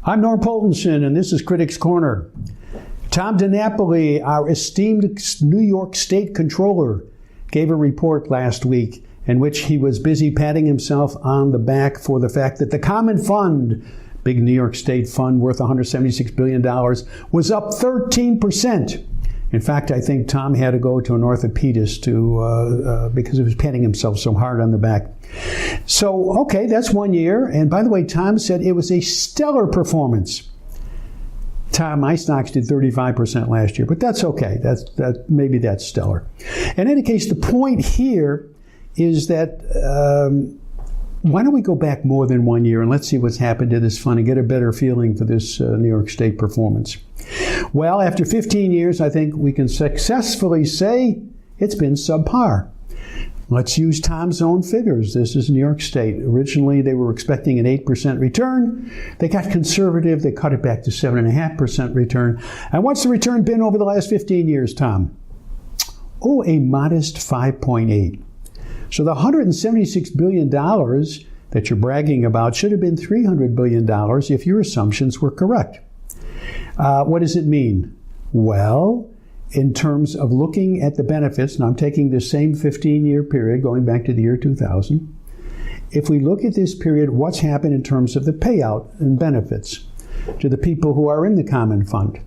I'm Norm Poltenson, and this is Critics Corner. Tom DiNapoli, our esteemed New York State Comptroller, gave a report last week in which he was busy patting himself on the back for the fact that the Common Fund, big New York State fund worth $176 billion, was up 13%. In fact, I think Tom had to go to an orthopedist because he was patting himself so hard on the back. So, okay, that's 1 year. And by the way, Tom said it was a stellar performance. Tom, my stocks did 35% last year, but that's okay. Maybe that's stellar. In any case, the point here is that why don't we go back more than 1 year and let's see what's happened to this fund and get a better feeling for this New York State performance. Well, after 15 years, I think we can successfully say it's been subpar. Let's use Tom's own figures. This is New York State. Originally, they were expecting an 8% return. They got conservative. They cut it back to 7.5% return. And what's the return been over the last 15 years, Tom? Oh, a modest 5.8. So the $176 billion that you're bragging about should have been $300 billion if your assumptions were correct. What does it mean? Well, in terms of looking at the benefits, and I'm taking the same 15-year period going back to the year 2000, if we look at this period, what's happened in terms of the payout and benefits to the people who are in the Common Fund?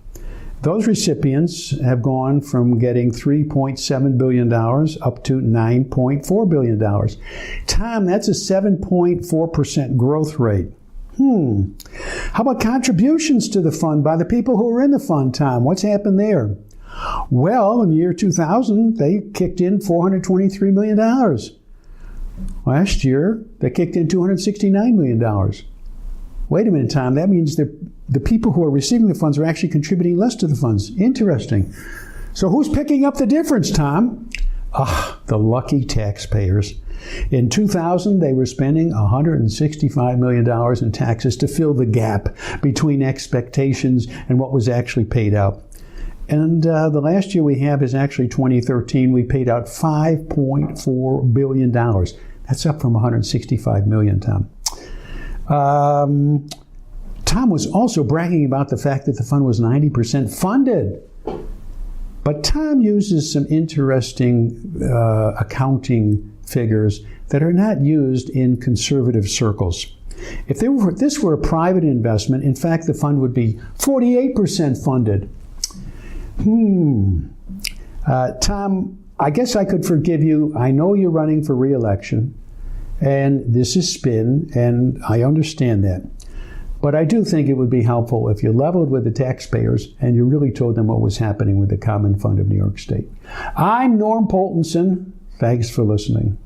Those recipients have gone from getting $3.7 billion up to $9.4 billion. Tom, that's a 7.4% growth rate. How about contributions to the fund by the people who are in the fund, Tom? What's happened there? Well, in the year 2000, they kicked in $423 million. Last year, they kicked in $269 million. Wait a minute, Tom. That means the people who are receiving the funds are actually contributing less to the funds. Interesting. So who's picking up the difference, Tom? The lucky taxpayers. In 2000, they were spending $165 million in taxes to fill the gap between expectations and what was actually paid out. And the last year we have is actually 2013. We paid out $5.4 billion. That's up from $165 million, Tom. Tom was also bragging about the fact that the fund was 90% funded. But Tom uses some interesting accounting figures that are not used in conservative circles. If this were a private investment, in fact, the fund would be 48% funded. Tom, I guess I could forgive you. I know you're running for re-election, and this is spin, and I understand that. But I do think it would be helpful if you leveled with the taxpayers and you really told them what was happening with the Common Fund of New York State. I'm Norm Poltenson. Thanks for listening.